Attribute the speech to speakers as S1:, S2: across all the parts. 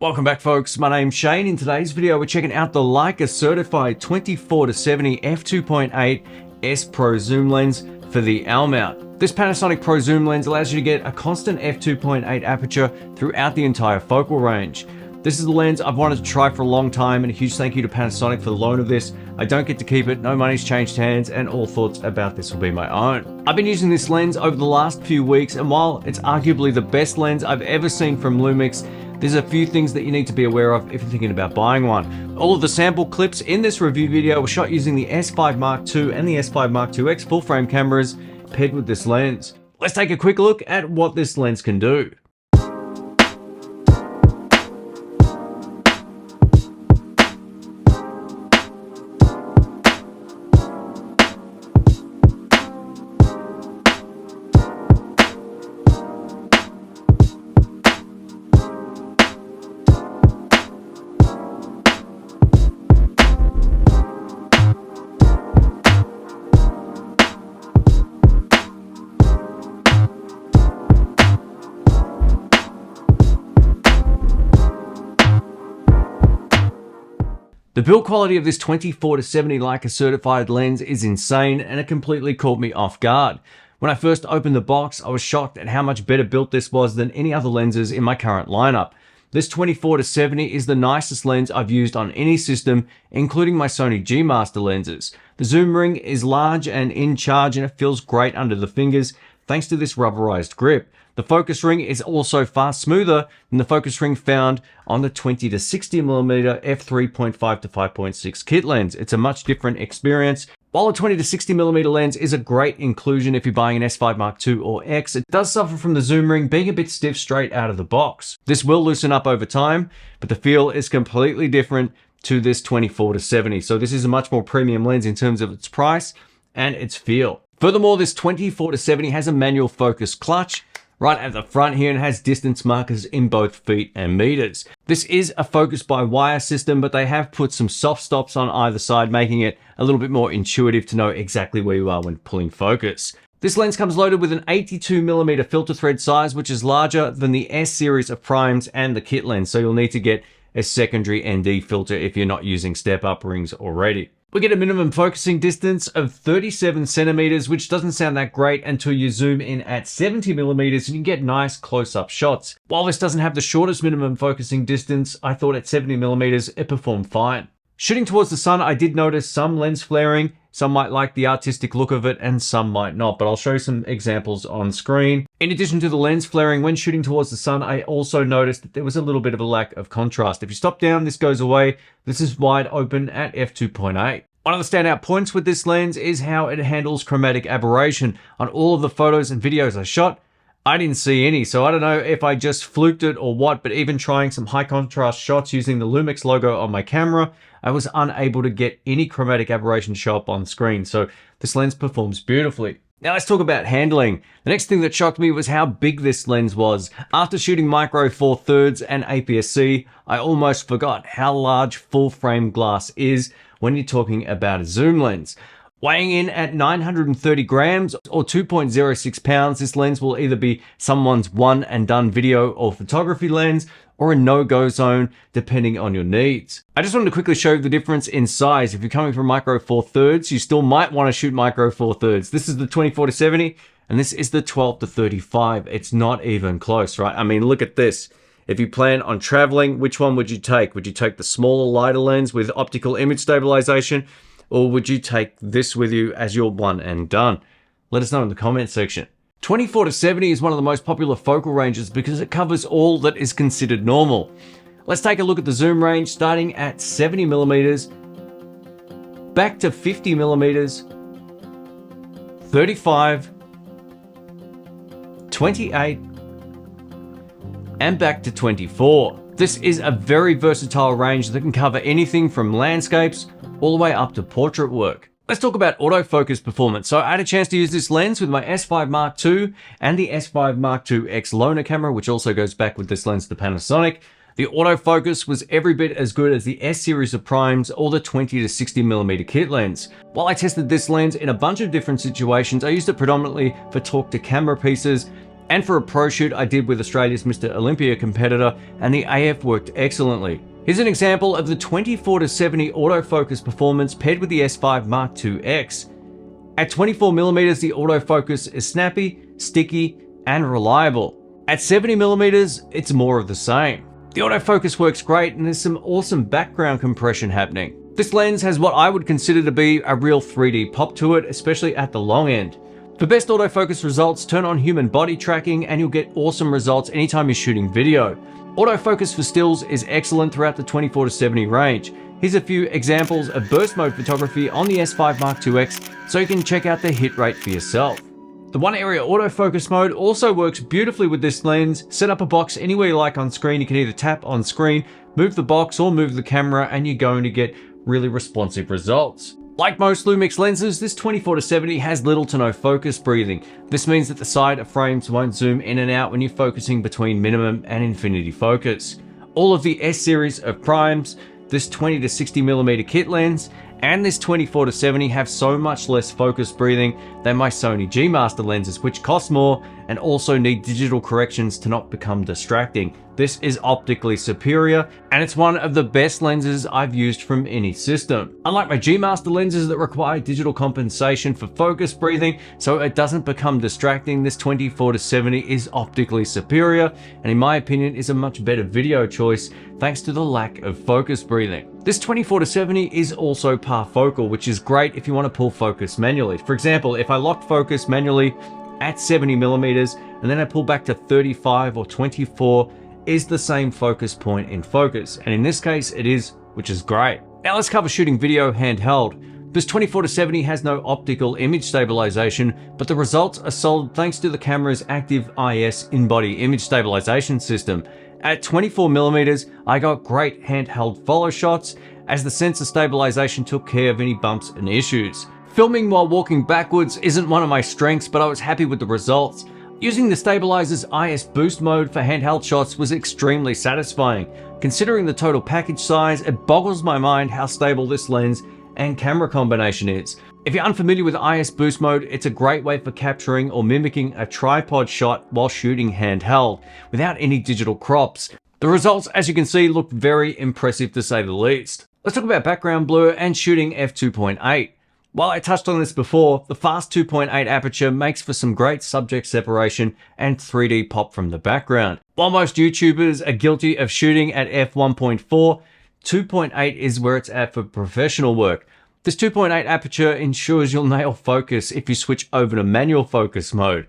S1: Welcome back, folks. My name's Shane. In today's video, we're checking out the Leica certified 24-70 f2.8 S Pro zoom lens for the L mount. This Panasonic Pro zoom lens allows you to get a constant f2.8 aperture throughout the entire focal range. This is the lens I've wanted to try for a long time, and a huge thank you to Panasonic for the loan of this. I don't get to keep it, no money's changed hands, and all thoughts about this will be my own. I've been using this lens over the last few weeks, and while it's arguably the best lens I've ever seen from LUMIX, there's a few things that you need to be aware of if you're thinking about buying one. All of the sample clips in this review video were shot using the S5 Mark II and the S5 Mark IIX full frame cameras paired with this lens. Let's take a quick look at what this lens can do. The build quality of this 24-70 Leica certified lens is insane, and it completely caught me off guard. When I first opened the box, I was shocked at how much better built this was than any other lenses in my current lineup. This 24-70 is the nicest lens I've used on any system, including my Sony G Master lenses. The zoom ring is large and in charge, and it feels great under the fingers thanks to this rubberized grip. The focus ring is also far smoother than the focus ring found on the 20-60mm f3.5 to 5.6 kit lens. It's a much different experience. While a 20-60mm lens is a great inclusion if you're buying an S5 Mark II or X, it does suffer from the zoom ring being a bit stiff straight out of the box. This will loosen up over time, but the feel is completely different to this 24-70. So this is a much more premium lens in terms of its price and its feel. Furthermore, this 24-70 has a manual focus clutch right at the front here and has distance markers in both feet and meters. This is a focus by wire system, but they have put some soft stops on either side, making it a little bit more intuitive to know exactly where you are when pulling focus. This lens comes loaded with an 82mm filter thread size, which is larger than the S series of primes and the kit lens, so you'll need to get a secondary ND filter if you're not using step-up rings already. We get a minimum focusing distance of 37 centimeters, which doesn't sound that great until you zoom in at 70mm and you can get nice close-up shots. While this doesn't have the shortest minimum focusing distance, I thought at 70mm it performed fine. Shooting towards the sun, I did notice some lens flaring. Some might like the artistic look of it and some might not, but I'll show you some examples on screen. In addition to the lens flaring, when shooting towards the sun, I also noticed that there was a little bit of a lack of contrast. If you stop down, this goes away. This is wide open at f2.8. One of the standout points with this lens is how it handles chromatic aberration. On all of the photos and videos I shot, I didn't see any, so I don't know if I just fluked it or what, but even trying some high contrast shots using the LUMIX logo on my camera, I was unable to get any chromatic aberration show up on screen, so this lens performs beautifully. Now let's talk about handling. The next thing that shocked me was how big this lens was. After shooting Micro Four Thirds and APS-C, I almost forgot how large full frame glass is when you're talking about a zoom lens. Weighing in at 930 grams or 2.06 pounds, this lens will either be someone's one and done video or photography lens or a no-go zone depending on your needs. I just wanted to quickly show you the difference in size. If you're coming from Micro Four Thirds, you still might want to shoot Micro Four Thirds. This is the 24-70 and this is the 12-35. It's not even close, right? I mean, look at this. If you plan on traveling, which one would you take? Would you take the smaller, lighter lens with optical image stabilization? Or would you take this with you as your one and done? Let us know in the comment section. 24-70 is one of the most popular focal ranges because it covers all that is considered normal. Let's take a look at the zoom range starting at 70mm, back to 50mm, 35, 28, and back to 24. This is a very versatile range that can cover anything from landscapes all the way up to portrait work. Let's talk about autofocus performance. So I had a chance to use this lens with my S5 Mark II and the S5 Mark IIX loaner camera, which also goes back with this lens to Panasonic. The autofocus was every bit as good as the S series of primes or the 20-60mm kit lens. While I tested this lens in a bunch of different situations, I used it predominantly for talk to camera pieces, And for a pro shoot I did with Australia's Mr. Olympia competitor, and the AF worked excellently. Here's an example of the 24-70 autofocus performance paired with the S5IIX. At 24mm, the autofocus is snappy, sticky, and reliable. At 70mm, it's more of the same. The autofocus works great, and there's some awesome background compression happening. This lens has what I would consider to be a real 3D pop to it, especially at the long end. For best autofocus results, turn on human body tracking and you'll get awesome results anytime you're shooting video. Autofocus for stills is excellent throughout the 24-70 range. Here's a few examples of burst mode photography on the S5IIX so you can check out the hit rate for yourself. The one area autofocus mode also works beautifully with this lens. Set up a box anywhere you like on screen. You can either tap on screen, move the box, or move the camera, and you're going to get really responsive results. Like most LUMIX lenses, this 24-70 has little to no focus breathing. This means that the side of frames won't zoom in and out when you're focusing between minimum and infinity focus. All of the S series of primes, this 20-60mm kit lens, and this 24-70 have so much less focus breathing than my Sony G Master lenses, which cost more and also need digital corrections to not become distracting. This is optically superior, and it's one of the best lenses I've used from any system. Unlike my G Master lenses that require digital compensation for focus breathing so it doesn't become distracting, this 24-70 is optically superior, and in my opinion is a much better video choice thanks to the lack of focus breathing. This 24-70 is also Parfocal, which is great if you want to pull focus manually. For example, if I lock focus manually at 70mm and then I pull back to 35 or 24, is the same focus point in focus. And in this case it is, which is great. Now let's cover shooting video handheld. This 24-70 has no optical image stabilization, but the results are solid thanks to the camera's active IS in-body image stabilization system. At 24mm, I got great handheld follow shots as the sensor stabilization took care of any bumps and issues. Filming while walking backwards isn't one of my strengths, but I was happy with the results. Using the stabilizer's IS boost mode for handheld shots was extremely satisfying. Considering the total package size, it boggles my mind how stable this lens and camera combination is. If you're unfamiliar with IS boost mode, it's a great way for capturing or mimicking a tripod shot while shooting handheld without any digital crops. The results, as you can see, look very impressive to say the least. Let's talk about background blur and shooting f2.8. While I touched on this before, the fast 2.8 aperture makes for some great subject separation and 3D pop from the background. While most YouTubers are guilty of shooting at f1.4, 2.8 is where it's at for professional work. This 2.8 aperture ensures you'll nail focus if you switch over to manual focus mode.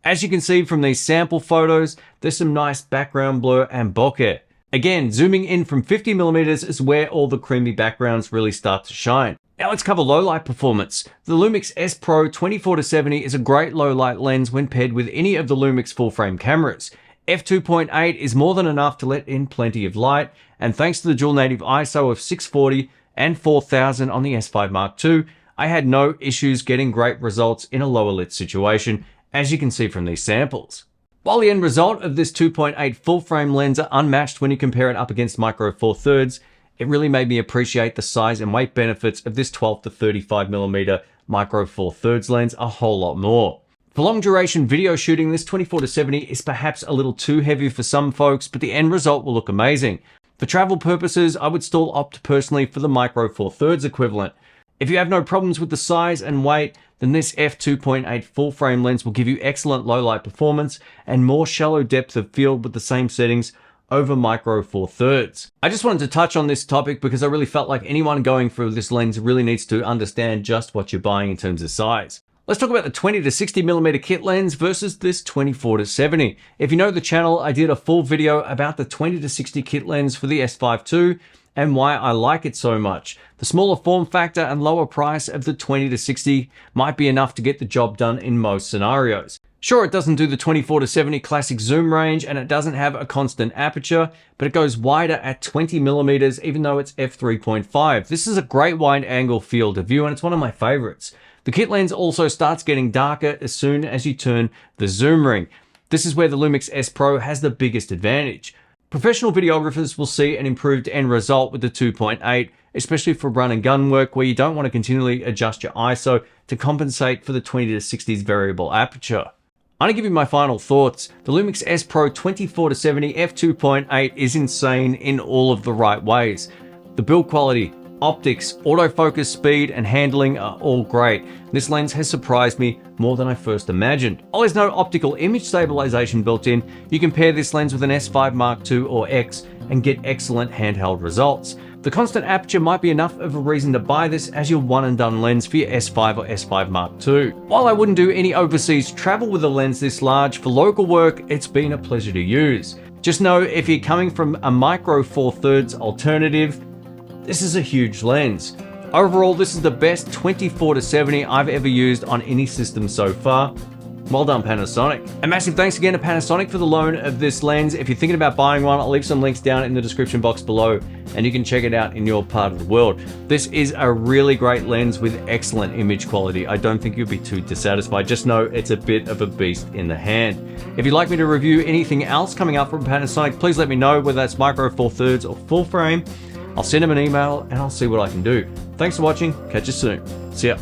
S1: As you can see from these sample photos, there's some nice background blur and bokeh. Again, zooming in from 50mm is where all the creamy backgrounds really start to shine. Now let's cover low light performance. The LUMIX S Pro 24-70 is a great low light lens when paired with any of the LUMIX full frame cameras. f2.8 is more than enough to let in plenty of light, and thanks to the dual native ISO of 640 and 4000 on the S5II, I had no issues getting great results in a lower lit situation, as you can see from these samples. While the end result of this 2.8 full frame lens are unmatched when you compare it up against Micro Four Thirds, it really made me appreciate the size and weight benefits of this 12-35mm Micro Four Thirds lens a whole lot more. For long duration video shooting, this 24-70 is perhaps a little too heavy for some folks, but the end result will look amazing. For travel purposes, I would still opt personally for the Micro Four Thirds equivalent. If you have no problems with the size and weight, then this f2.8 full frame lens will give you excellent low light performance and more shallow depth of field with the same settings over Micro Four Thirds. I just wanted to touch on this topic because I really felt like anyone going for this lens really needs to understand just what you're buying in terms of size. Let's talk about the 20-60mm kit lens versus this 24-70. If you know the channel, I did a full video about the 20-60 kit lens for the S5II and why I like it so much. The smaller form factor and lower price of the 20-60 might be enough to get the job done in most scenarios. Sure, it doesn't do the 24-70 classic zoom range and it doesn't have a constant aperture, but it goes wider at 20mm even though it's f3.5. This is a great wide angle field of view and it's one of my favorites. The kit lens also starts getting darker as soon as you turn the zoom ring. This is where the LUMIX S Pro has the biggest advantage. Professional videographers will see an improved end result with the 2.8, especially for run and gun work where you don't want to continually adjust your ISO to compensate for the 20-60's variable aperture. I'm gonna give you my final thoughts. The LUMIX S Pro 24-70 f2.8 is insane in all of the right ways. The build quality, optics, autofocus speed, and handling are all great. This lens has surprised me more than I first imagined. While there's no optical image stabilization built in, you can pair this lens with an S5 Mark II or X and get excellent handheld results. The constant aperture might be enough of a reason to buy this as your one and done lens for your S5 or S5 Mark II. While I wouldn't do any overseas travel with a lens this large, for local work, it's been a pleasure to use. Just know if you're coming from a micro 4/3 alternative, this is a huge lens. Overall, this is the best 24-70 I've ever used on any system so far. Well done, Panasonic. A massive thanks again to Panasonic for the loan of this lens. If you're thinking about buying one, I'll leave some links down in the description box below and you can check it out in your part of the world. This is a really great lens with excellent image quality. I don't think you'll be too dissatisfied. Just know it's a bit of a beast in the hand. If you'd like me to review anything else coming up from Panasonic, please let me know, whether that's micro 4/3 or full frame. I'll send them an email and I'll see what I can do. Thanks for watching. Catch you soon. See ya.